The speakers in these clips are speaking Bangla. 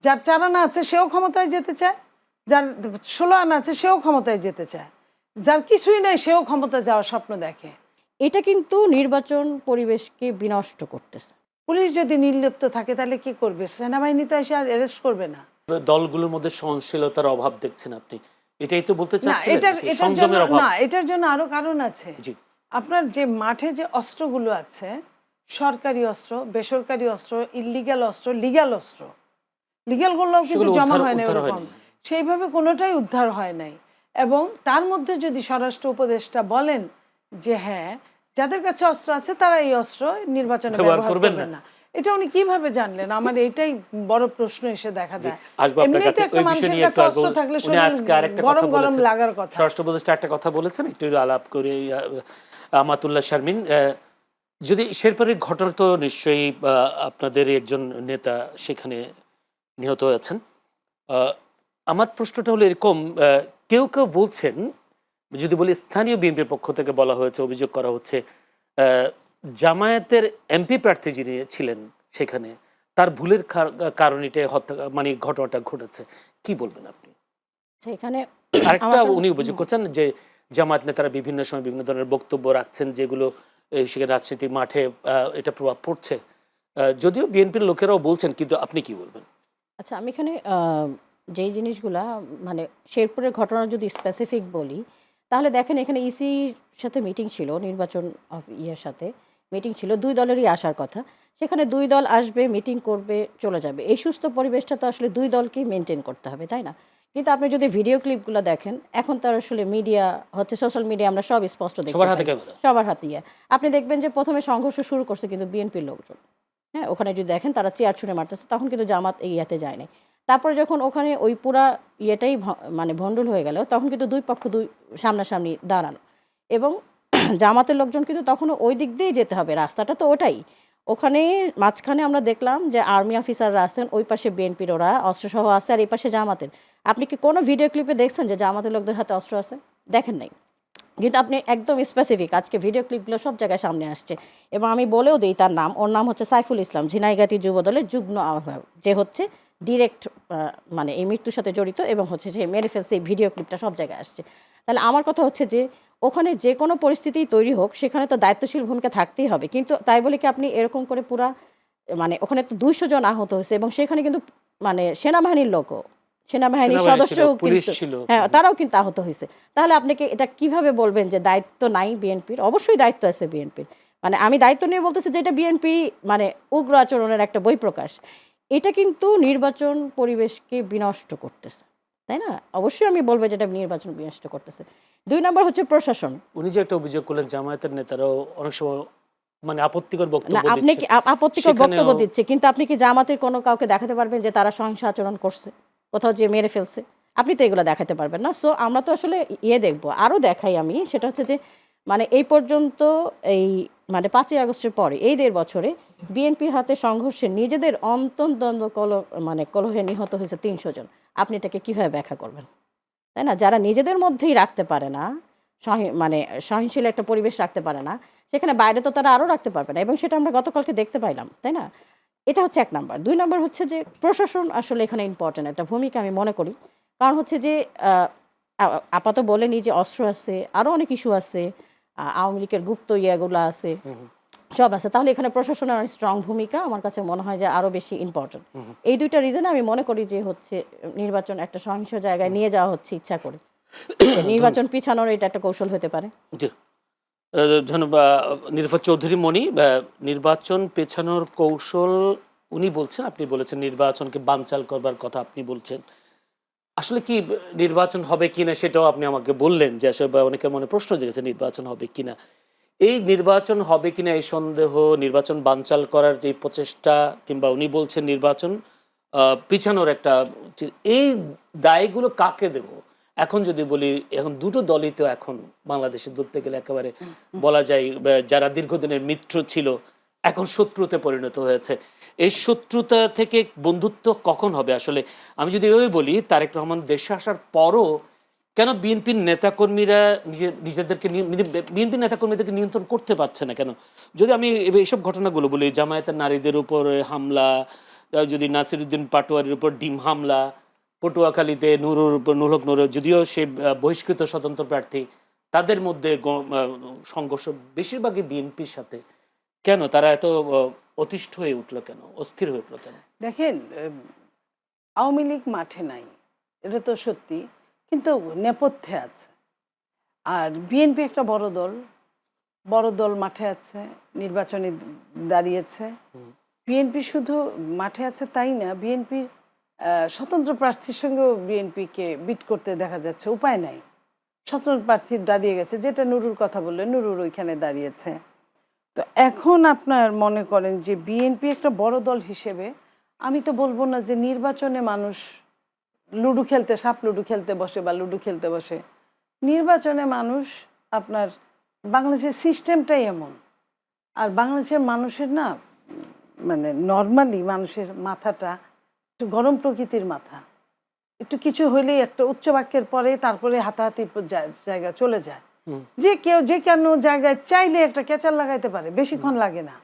যার 4 আনা আছে সেও ক্ষমতায় যেতে চায়, যার 16 আনা আছে সেও ক্ষমতায় যেতে চায়, যার কিছুই নাই সেও ক্ষমতা যাওয়ার স্বপ্ন দেখে। এটা কিন্তু নির্বাচন পরিবেশকে বিনষ্ট করতেছে। পুলিশ যদি নির্লিপ্ত থাকে তাহলে কি করবে? সেনাবাহিনী তো এসে আর অ্যারেস্ট করবে না। দলগুলোর মধ্যে সহনশীলতার অভাব দেখছেন আপনি, এটাই তো বলতে না, চাচ্ছিলেন, এটার নাকি এটার জন্য সংযমের অভাব? না, এটার জন্য আরো কারণ আছে। জি। আপনার যে মাঠে যে অস্ত্রগুলো আছে, সরকারি অস্ত্র, বেসরকারি অস্ত্র, ইল্লিগ্যাল অস্ত্র, লিগ্যাল অস্ত্র, লিগ্যালগুলোও কিন্তু সেগুলো জমা উদ্ধার হয় না উদ্ধার ওরকম। হয়নি। সেইভাবে কোনোটাই উদ্ধার হয় নাই। এবং তার মধ্যে যদি স্বরাষ্ট্র উপদেষ্টা বলেন যে হ্যাঁ, যাদের কাছে অস্ত্র আছে তারা এই অস্ত্র নির্বাচনে ব্যবহার ব্যবহার করবেন করবেন না। না, এটা উনি কিভাবে জানলেন? আমার এটাই বড় প্রশ্ন এসে দেখা জি, যায়। আসবো আপনার এমনিই তো কাছে একটা ওই বিষয় মানুষের নিয়ে কাছে একটু অস্ত্র থাকলে উনি শরীর আজকে আরেকটা গরম কথা গরম বলেছেন, লাগার কথা। স্বরাষ্ট্র উপদেষ্টা একটা কথা বলেছেন, একটু আলাপ করে আমাতুল্লাহ শারমিন। যদি শেরপুরের ঘটনা তো নিশ্চয়ই আপনাদের একজন নেতা সেখানে নিহত হয়েছেন। আহ, আমার প্রশ্নটা হলো এরকম, কেউ কেউ বলছেন, যদি বলি স্থানীয় বিএনপির পক্ষ থেকে বলা হয়েছে, অভিযোগ করা হচ্ছে আহ, জামায়াতের এমপি প্রার্থী যিনি ছিলেন সেখানে, তার ভুলের কারণে এটা হত্যা মানে ঘটনাটা ঘটেছে। কি বলবেন আপনি? সেখানে আরেকটা আমার কাছে উনি অভিযোগ করছেন যে জামায়াত নেতারা বিভিন্ন সময় বিভিন্ন ধরনের বক্তব্য রাখছেন, যেগুলো সেখানে রাজনীতি মাঠে এটা প্রভাব পড়ছে। যদিও বিএনপির লোকেরাও বলছেন, কিন্তু আপনি কি বলবেন? আচ্ছা, আমি এখানে যেই জিনিসগুলা মানে শেরপুরের ঘটনা যদি স্পেসিফিক বলি, তাহলে দেখেন এখানে ইসির সাথে মিটিং ছিল, নির্বাচন ইয়ের সাথে মিটিং ছিল, 2 দলেরই আসার কথা। সেখানে 2 দল আসবে, মিটিং করবে, চলে যাবে। এই সুস্থ পরিবেশটা তো আসলে 2 দলকেই মেনটেন করতে হবে, তাই না? কিন্তু আপনি যদি ভিডিও ক্লিপগুলো দেখেন, এখন তার আসলে মিডিয়া হচ্ছে, সোশ্যাল মিডিয়া, আমরা সব স্পষ্ট দেখতে সবার হাতে পাই, ক্যামেরা। সবার হাতে ইয়ে। আপনি দেখবেন যে প্রথমে সংঘর্ষ শুরু করছে কিন্তু বিএনপির লোকজন। হ্যাঁ, ওখানে যদি দেখেন তারা চেয়ার ছুঁড়ে মারতেছে, তখন কিন্তু জামাত এই ইয়াতে যায় নাই। তারপরে যখন ওখানে ওই পুরা ইয়েটাই মানে ভণ্ডুল হয়ে গেল, তখন কিন্তু 2 পক্ষ সামনাসামনি দাঁড়ানো। এবং জামাতের লোকজন কিন্তু তখনও ওই দিক দিয়েই যেতে হবে, রাস্তাটা তো ওটাই। ওখানে মাঝখানে আমরা দেখলাম যে আর্মি অফিসাররা আছেন, ওই পাশে বিএনপির ওরা অস্ত্রসহ আছে, আর এই পাশে জামাতের। আপনি কি কোনো ভিডিও ক্লিপে দেখছেন যে জামাতের লোকদের হাতে অস্ত্র আছে? দেখেন নাই। কিন্তু আপনি একদম স্পেসিফিক আজকে ভিডিও ক্লিপগুলো সব জায়গায় সামনে আসছে। এবং আমি বলেও দিই তার নাম, ওর নাম হচ্ছে সাইফুল ইসলাম, ঝিনাইগাতি যুবদলের যুগ্ম আহ্বায়ক, যে হচ্ছে ডিরেক্ট মানে এই মৃত্যুর সাথে জড়িত, এবং হচ্ছে যে মেরে ফেলছে, এই ভিডিও ক্লিপটা সব জায়গায় আসছে। তাহলে আমার কথা হচ্ছে যে ওখানে যে কোনো পরিস্থিতি তৈরি হোক, সেখানে তো দায়িত্বশীল ভূমিকা থাকতেই হবে। কিন্তু তাই বলে কি আপনি এরকম করে পুরা মানে ওখানে তো 200 জন আহত হয়েছে, এবং সেখানে কিন্তু মানে সেনাবাহিনীর লোকও, সেনাবাহিনীর সেনাবাহিনী ছিল, সদস্যও পুলিশ কিন্তু, ছিল। হ্যাঁ, তারাও কিন্তু আহত হয়েছে। তাহলে আপনি কি এটা কিভাবে বলবেন যে দায়িত্ব নাই বিএনপির? অবশ্যই দায়িত্ব আছে বিএনপির। মানে আমি দায়িত্ব নিয়ে বলতেছি যে এটা বিএনপি মানে উগ্র আচরণের একটা বহিঃপ্রকাশ। এটা কিন্তু নির্বাচন পরিবেশকে বিনষ্ট করতেছে, তাই না? অবশ্যই আমি বলবো যে এটা নির্বাচন বিনষ্ট করতেছে। 2 নম্বর হচ্ছে প্রশাসন। উনি যে একটা অভিযোগ করলেন, জামায়াতের নেতারাও অনেক সময় মানে আপত্তিকর না, বক্তব্য আপনি দিচ্ছে, কি আপত্তিকর বক্তব্য সেখানেও দিচ্ছে, কিন্তু আপনি কি জামাতের কোনো কাউকে দেখাতে পারবেন যে তারা সহিংস আচরণ করছে, কোথাও যে মেরে ফেলছে? আপনি তো এগুলো দেখাতে পারবেন না। সো আমরা তো আসলে দেখবো, আরও দেখাই আমি, সেটা হচ্ছে যে মানে এই পর্যন্ত এই মানে 5ই আগস্টের পরে এই 1.5 বছরে বিএনপির হাতে সংঘর্ষে নিজেদের অন্তর্দ্বন্দ্ব মানে কলহে নিহত হয়েছে 300 জন। আপনি এটাকে কিভাবে ব্যাখ্যা করবেন? তাই না? যারা নিজেদের মধ্যেই রাখতে পারে না, মানে সহনশীল একটা পরিবেশ রাখতে পারে না, সেখানে বাইরে তো তারা আরও রাখতে পারবে না, এবং সেটা আমরা গতকালকে দেখতে পাইলাম, তাই না? এটা হচ্ছে 1 নাম্বার। 2 নাম্বার হচ্ছে যে প্রশাসন আসলে এখানে ইম্পর্টেন্ট একটা ভূমিকা আমি মনে করি। কারণ হচ্ছে যে আপাতত বলেনি যে অস্ত্র আছে, আরও অনেক ইস্যু আছে, আওয়ামী লীগের গুপ্ত ইয়েগুলো আছে, সব আছে। তাহলে এখানে প্রশাসনের অনেক স্ট্রং ভূমিকা আমার কাছে মনে হয় যে আরও বেশি ইম্পর্টেন্ট। এই 2টা রিজনে আমি মনে করি যে হচ্ছে নির্বাচন একটা সহিংস জায়গায় নিয়ে যাওয়া হচ্ছে ইচ্ছা করে। নির্বাচন পিছানোর এটা একটা কৌশল হতে পারে। জি। ধন্যবাদ নিরুফা চৌধুরী মণি। নির্বাচন পেছানোর কৌশল উনি বলছেন, আপনি বলেছেন নির্বাচনকে বানচাল করবার কথা আপনি বলছেন। আসলে কি নির্বাচন হবে কিনা সেটাও আপনি আমাকে বললেন, যে আসলে অনেকের মনে প্রশ্ন জেগেছে নির্বাচন হবে কিনা। এই নির্বাচন হবে কিনা এই সন্দেহ, নির্বাচন বানচাল করার যে প্রচেষ্টা, কিংবা উনি বলছেন নির্বাচন পিছানোর একটা, এই দায়গুলো কাকে দেব? এখন যদি বলি, এখন দুটো দলই তো এখন বাংলাদেশে ধরতে গেলে একেবারে বলা যায় যারা দীর্ঘদিনের মিত্র ছিল এখন শত্রুতে পরিণত হয়েছে। এই শত্রুতা থেকে বন্ধুত্ব কখন হবে? আসলে আমি যদি এভাবে বলি, তারেক রহমান দেশে আসার পরও কেন বিএনপির নেতাকর্মীরা নিজেদেরকে বিএনপির নেতাকর্মীদেরকে নিয়ন্ত্রণ করতে পারছে না কেন? যদি আমি এইসব ঘটনাগুলো বলি, জামায়াতের নারীদের উপর হামলা, যদি নাসিরউদ্দিন পাটোয়ারির উপর ডিম হামলা, পটুয়াখালীতে নুরুর উপর নুরুল নুর, যদিও সে বহিষ্কৃত স্বতন্ত্র প্রার্থী, তাদের মধ্যে সংঘর্ষ বেশিরভাগই বিএনপির সাথে, কেন তারা এত অতিষ্ঠ হয়ে উঠলো, কেন অস্থির হয়ে উঠলো কেন? দেখেন, আওয়ামী লীগ মাঠে নাই, এটা তো সত্যি, কিন্তু নেপথ্যে আছে। আর বিএনপি একটা বড় দল মাঠে আছে, নির্বাচনে দাঁড়িয়েছে। বিএনপি শুধু মাঠে আছে তাই না, বিএনপির স্বতন্ত্র প্রার্থীর সঙ্গেও বিএনপিকে বিট করতে দেখা যাচ্ছে, উপায় নাই। স্বতন্ত্র প্রার্থী দাঁড়িয়ে গেছে, যেটা নুরুর কথা বললেন, নুরুর ওইখানে দাঁড়িয়েছে। তো এখন আপনার মনে করেন যে বিএনপি একটা বড় দল হিসেবে, আমি তো বলবো না যে নির্বাচনে মানুষ লুডো খেলতে, সাপ লুডো খেলতে বসে বা লুডো খেলতে বসে। নির্বাচনে মানুষ আপনার, বাংলাদেশের সিস্টেমটাই এমন। আর বাংলাদেশের মানুষের না, মানে নর্মালি মানুষের মাথাটা একটু গরম প্রকৃতির মাথা। একটু কিছু হইলেই একটা উচ্চ বাক্যের পরে তারপরে হাতাহাতি জায়গা চলে যায়। যে কেউ যে কেন জায়গায় চাইলে একটা ক্যাচার লাগাইতে পারে, বেশিক্ষণ লাগে না।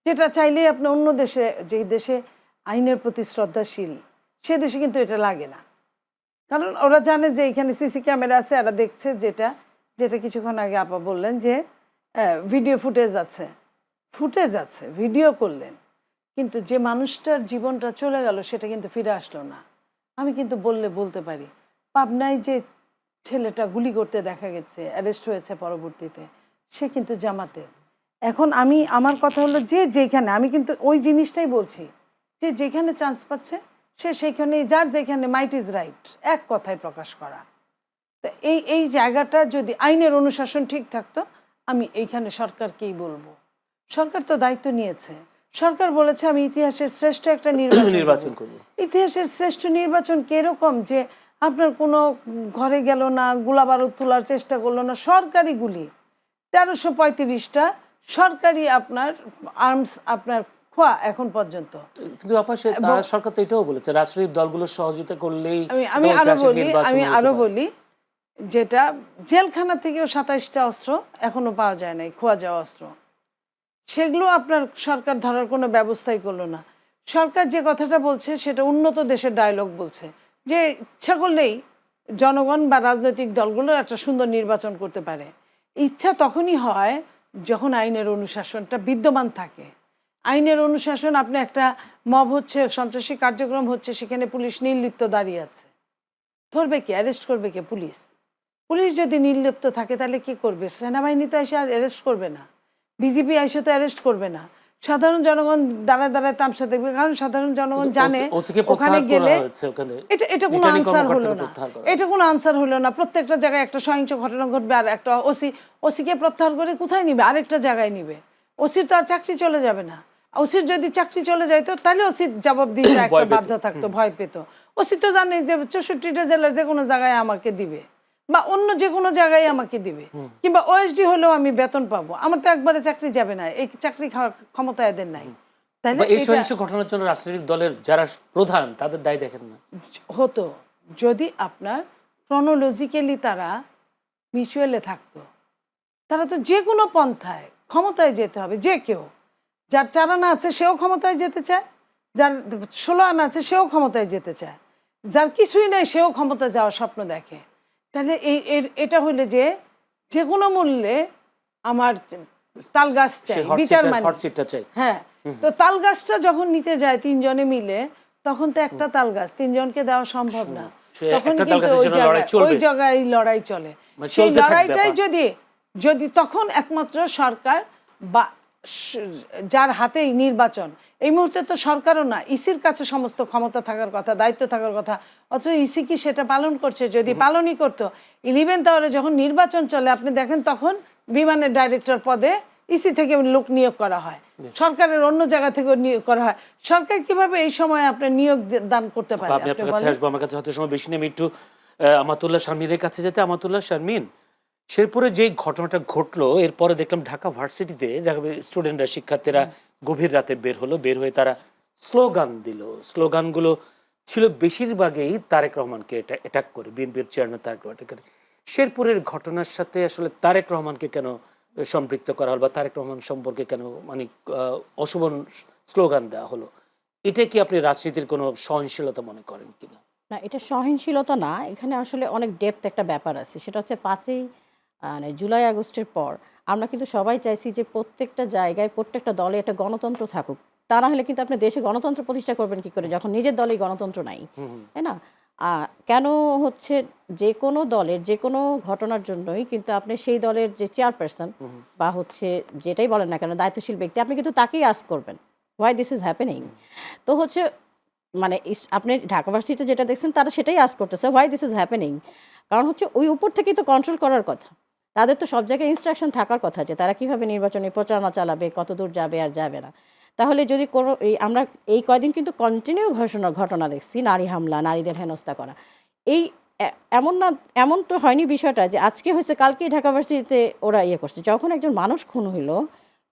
যেটা চাইলে আপনি অন্য দেশে, যেই দেশে আইনের প্রতি শ্রদ্ধাশীল, সে দেশে কিন্তু এটা লাগে না। কারণ ওরা জানে যে এখানে সিসি ক্যামেরা আছে, এরা দেখছে। যেটা যেটা কিছুক্ষণ আগে আপা বললেন যে ভিডিও ফুটেজ আছে, ভিডিও করলেন, কিন্তু যে মানুষটার জীবনটা চলে গেল সেটা কিন্তু ফিরে আসলো না। আমি কিন্তু বলতে পারি, পাবনায় যে ছেলেটা গুলি করতে দেখা গেছে, অ্যারেস্ট হয়েছে পরবর্তীতে, সে কিন্তু জামাতের। এখন আমার কথা হলো যে যেখানে, আমি কিন্তু ওই জিনিসটাই বলছি যে যেখানে চান্স পাচ্ছে সে সেইখানে, যার যেখানে মাইট ইজ রাইট, এক কথায় প্রকাশ করা। তো এই জায়গাটা যদি আইনের অনুশাসন ঠিক থাকতো, আমি এইখানে সরকারকেই বলবো। সরকার তো দায়িত্ব নিয়েছে, সরকার বলেছে আমি ইতিহাসের শ্রেষ্ঠ একটা নির্বাচন করব। ইতিহাসের শ্রেষ্ঠ নির্বাচন কিরকম, যে আপনার কোনো ঘরে গেল না, গোলা বারুদ তোলার চেষ্টা করলো না, সরকারি গুলি 1335টা সরকারি আপনার আর্মস আপনার খোয়া এখন পর্যন্ত। কিন্তু সরকার তো এটাও বলেছে রাজনৈতিক দলগুলোর সহযোগিতা করলেই। আমি আরো বলি, যেটা জেলখানা থেকেও 27টা অস্ত্র এখনো পাওয়া যায় নাই, খোয়া যাওয়া অস্ত্র, সেগুলো আপনার সরকার ধরার কোনো ব্যবস্থাই করলো না। সরকার যে কথাটা বলছে সেটা উন্নত দেশের ডায়লগ বলছে, যে ইচ্ছা করলেই জনগণ বা রাজনৈতিক দলগুলো একটা সুন্দর নির্বাচন করতে পারে। ইচ্ছা তখনই হয় যখন আইনের অনুশাসনটা বিদ্যমান থাকে। আইনের অনুশাসন, আপনি একটা মব হচ্ছে, সন্ত্রাসী কার্যক্রম হচ্ছে, সেখানে পুলিশ নির্লিপ্ত দাঁড়িয়ে আছে, ধরবে কে, অ্যারেস্ট করবে কে? পুলিশ যদি নির্লিপ্ত থাকে তাহলে কি করবে? সেনাবাহিনী তো এসে আর অ্যারেস্ট করবে না, বিজেপি এসে তো অ্যারেস্ট করবে না। সাধারণ জনগণ দাঁড়ায় তামসা দেখবে, কারণ সাধারণ জনগণ জানে ওখানে গেলে এটা কোনো আনসার হলো না, এটা কোনো আনসার হলো না। প্রত্যেকটা জায়গায় একটা সহিংস ঘটনা ঘটবে, আর একটা ওসিকে প্রত্যাহার করে কোথায় নিবে? আরেকটা জায়গায় নিবে। ওসির তো আর চাকরি চলে যাবে না। ওসির যদি চাকরি চলে যাইতো তাহলে ওসির জবাব দিতে একটা বাধ্য থাকতো, ভয় পেত। ওসি তো জানে যে 64টা জেলার যে কোনো জায়গায় আমাকে দিবে, বা অন্য যে কোনো জায়গায় আমাকে দিবে, কিংবা ওএসডি হলেও আমি বেতন পাবো। আমার তো একবারে চাকরি যাবে না, এই চাকরি খাওয়ার ক্ষমতা এদের নাই। তাহলে এই সহিংস ঘটনার জন্য রাজনৈতিক দলের যারা প্রধান তাদের দায় দেখেন না? হতো যদি আপনার ক্রনোলজিক্যালি তারা মিউচুয়ালে থাকতো। তারা তো যে কোনো পন্থায় ক্ষমতায় যেতে হবে, যে কেউ, যার 4 আনা আছে সেও ক্ষমতায় যেতে চায়, যার 16 আনা আছে সেও ক্ষমতায় যেতে চায়, যার কিছুই নেই সেও ক্ষমতা যাওয়ার স্বপ্ন দেখে। তাহলে এটা হইলে যে কোনো মূল্যে আমার তাল গাছ চাই, বিচার মানে। হ্যাঁ, তো তাল গাছটা যখন নিতে যায় 3 জনে মিলে, তখন তো একটা তাল গাছ 3 জনকে দেওয়া সম্ভব না। তখন কিন্তু ওই জায়গায় লড়াই চলে। সেই লড়াইটাই যদি তখন একমাত্র সরকার বা যার হাতেই নির্বাচন, এই মুহূর্তে তো সরকারও না, ইসির কাছে সমস্ত ক্ষমতা থাকার কথা, দায়িত্ব থাকার কথা, অথচ ইসি কি সেটা পালন করছে? যদি পালনই করতো, 11th আওয়ারে যখন নির্বাচন চলে, আপনি দেখেন তখন বিমানের ডাইরেক্টর পদে ইসি থেকে লোক নিয়োগ করা হয়, সরকারের অন্য জায়গা থেকে নিয়োগ করা হয়। সরকার কিভাবে এই সময় আপনার নিয়োগ দান করতে পারে? আমার কাছে হয়তো সময় বেশি নেই, আমি একটু আমাতুল্লাহ শারমিনের কাছে যেতে। আমাতুল্লাহ শারমিন, শেরপুরে যে ঘটনাটা ঘটলো, এরপরে দেখলাম ঢাকা ভার্সিটিতে স্টুডেন্টরা, শিক্ষার্থীরা গভীর রাতে বের হয়ে তারা স্লোগান দিল। স্লোগানগুলো ছিল বেশিরভাগই তারেক রহমানকে অ্যাটাক করে, বিএনপির চেয়ারম্যান তারেক রহমান। শেরপুরের ঘটনার সাথে আসলে তারেক রহমানকে কেন সম্পৃক্ত করা হলো, বা তারেক রহমান সম্পর্কে কেন মানে অশুভ স্লোগান দেওয়া হলো, এটা কি আপনি রাজনীতির কোনো সহনশীলতা মনে করেন কিনা? না, এটা সহনশীলতা না, এখানে আসলে অনেক ডেপথ একটা ব্যাপার আছে। সেটা হচ্ছে ৫ই মানে জুলাই আগস্টের পর আমরা কিন্তু সবাই চাইছি যে প্রত্যেকটা জায়গায় প্রত্যেকটা দলে একটা গণতন্ত্র থাকুক। তা না হলে কিন্তু আপনি দেশে গণতন্ত্র প্রতিষ্ঠা করবেন কি করে যখন নিজের দলেই গণতন্ত্র নাই, তাই না? কেন হচ্ছে যে কোনো দলের যে কোনো ঘটনার জন্যই কিন্তু আপনি সেই দলের যে চেয়ারপারসন বা হচ্ছে যেটাই বলেন না কেন দায়িত্বশীল ব্যক্তি, আপনি কিন্তু তাকেই আস্ক করবেন হোয়াই দিস ইজ হ্যাপেনিং। তো হচ্ছে মানে আপনি ঢাকা ভার্সিটিতে যেটা দেখছেন তারা সেটাই আস্ক করতেছে হোয়াই দিস ইজ হ্যাপেনিং। কারণ হচ্ছে ওই উপর থেকেই তো কন্ট্রোল করার কথা। তাদের তো সব জায়গায় ইনস্ট্রাকশন থাকার কথা যে তারা কিভাবে নির্বাচনী প্রচারণা চালাবে, কত দূর যাবে আর যাবে না। তাহলে যদি কোনো আমরা এই কয়দিন কিন্তু কন্টিনিউ ঘটনা দেখছি, নারী হামলা, নারীদের হেনস্থা করা। এই এমন না, এমন তো হয়নি বিষয়টা যে আজকে হয়েছে কালকেই ঢাকা ভার্সিটিতে ওরা ইয়ে করছে। যখন একজন মানুষ খুন হইলো,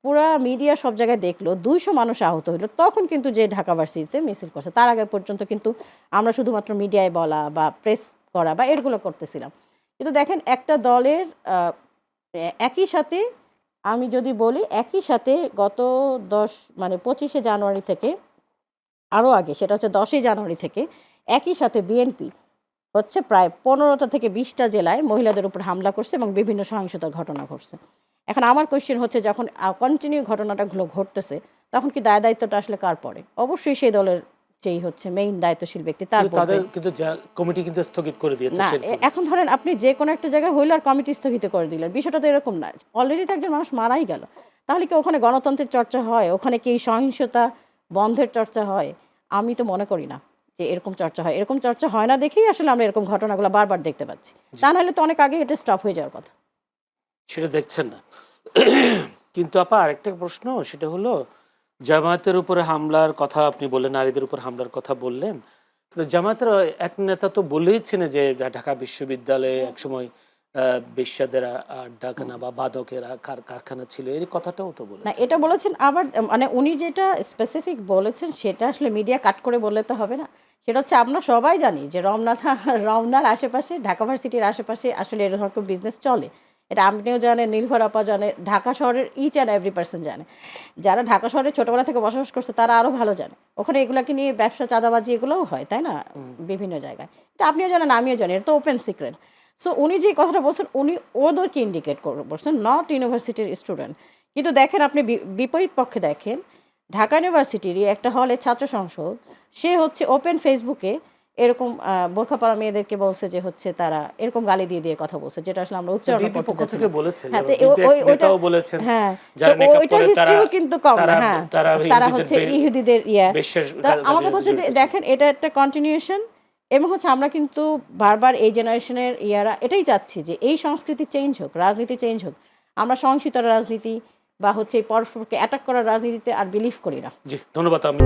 পুরা মিডিয়া সব জায়গায় দেখলো, ২০০ মানুষ আহত হইলো, তখন কিন্তু যে ঢাকা ভার্সিটিতে মিছিল করছে। তার আগে পর্যন্ত কিন্তু আমরা শুধুমাত্র মিডিয়ায় বলা বা প্রেস করা বা এরগুলো করতেছিলাম। কিন্তু দেখেন একটা দলের একই সাথে, আমি যদি বলি একই সাথে গত ২৫শে জানুয়ারি থেকে আরও আগে, সেটা হচ্ছে ১০ই জানুয়ারি থেকে একই সাথে বিএনপি হচ্ছে প্রায় ১৫টা থেকে ২০টা জেলায় মহিলাদের উপর হামলা করছে এবং বিভিন্ন সহিংসতার ঘটনা ঘটছে। এখন আমার কোয়েশ্চেন হচ্ছে যখন কন্টিনিউ ঘটনাটাগুলো ঘটতেছে তখন কি দায়িত্বটা আসলে কার পড়ে? অবশ্যই সেই দলের যেই হচ্ছে মেইন দায়িত্বশীল ব্যক্তি তার কিন্তু তাদের কিন্তু কমিটি কিন্তু স্থগিত করে দিয়েছে না। সেরকম। এখন ধরেন আপনি যে কোনো একটা জায়গায় হইলো আর কমিটি স্থগিত করে দিলেন, বিষয়টা তো এরকম না। অলরেডি তো একজন মানুষ মারাই গেল। তাহলে কি ওখানে গণতন্ত্রের চর্চা হয়? ওখানে কি সহিংসতা বন্ধের চর্চা হয়? আমি তো মনে করি না যে এরকম চর্চা হয়। এরকম চর্চা হয় না দেখেই আসলে আমরা এরকম ঘটনাগুলো বারবার দেখতে পাচ্ছি। তা নাহলে তো অনেক আগে এটা স্টপ হয়ে যাওয়ার কথা। সেটা দেখছেন না। কিন্তু আপা আরেকটা প্রশ্ন, সেটা হলো জামায়াতের উপরে হামলার কথা আপনি বললেন, নারীদের উপর হামলার কথা বললেন, কিন্তু জামায়াতের এক নেতা তো বলেইছেন যে ঢাকা বিশ্ববিদ্যালয়ে একসময় বেশ্যাদের আড্ডাখানা বা বাদকেরা কারখানা ছিল, এই কথাটাও তো না, বলেছেন। এটা বলেছেন আবার মানে উনি যেটা স্পেসিফিক বলেছেন সেটা আসলে মিডিয়া কাট করে বললে তো হবে না। সেটা হচ্ছে আমরা সবাই জানি যে রমনার আশেপাশে, ঢাকা ভার্সিটির আশেপাশে আসলে এরকম বিজনেস চলে। এটা আপনিও জানেন, নীলফার আপা জানে, ঢাকা শহরের ইচ অ্যান্ড এভরি পার্সন জানে। যারা ঢাকা শহরে ছোটোবেলা থেকে বসবাস করছে তারা আরও ভালো জানে। ওখানে এগুলাকে নিয়ে ব্যবসা, চাঁদাবাজি এগুলোও হয়, তাই না? বিভিন্ন জায়গায় এটা আপনিও জানেন, আমিও জানি, এটা তো ওপেন সিক্রেট। সো উনি যে কথাটা বলছেন উনি ওদেরকে ইন্ডিকেট করে বলছেন, নট ইউনিভার্সিটির স্টুডেন্ট। কিন্তু দেখেন আপনি বিপরীত পক্ষে দেখেন, ঢাকা ইউনিভার্সিটিরই একটা হলে ছাত্র সংসদ, সে হচ্ছে ওপেন ফেসবুকে এরকম বোরখা পরা মেয়েদেরকে বলছে যে হচ্ছে তারা এরকম গালি দিয়ে দিয়ে কথা বলছে, যেটা আসলে আমরা উচ্চারণ বিএনপি করতে পক্ষ চাচ্ছি থেকে না। বলেছে, হ্যাঁ, তো বিএনপি নেতাও বলেছেন হ্যাঁ, তো যারা নেকাব ওইটার পরে হিস্ট্রিও কিন্তু কম না। হ্যাঁ, তারা তারা হচ্ছে ইহুদিদের বেশ্যার তো আমার কথা হচ্ছে যে জড়িত ছিল। দেখেন এটা একটা কন্টিনিউশন এবং হচ্ছে আমরা কিন্তু বারবার এই জেনারেশনের ইয়ারা এটাই চাচ্ছি যে এই সংস্কৃতি চেঞ্জ হোক, রাজনীতি চেঞ্জ হোক। আমরা সহিংসতার রাজনীতি বা হচ্ছে এই পরস্পরকে অ্যাটাক করার রাজনীতিতে আর বিলিভ করি না। জি, ধন্যবাদ। আমি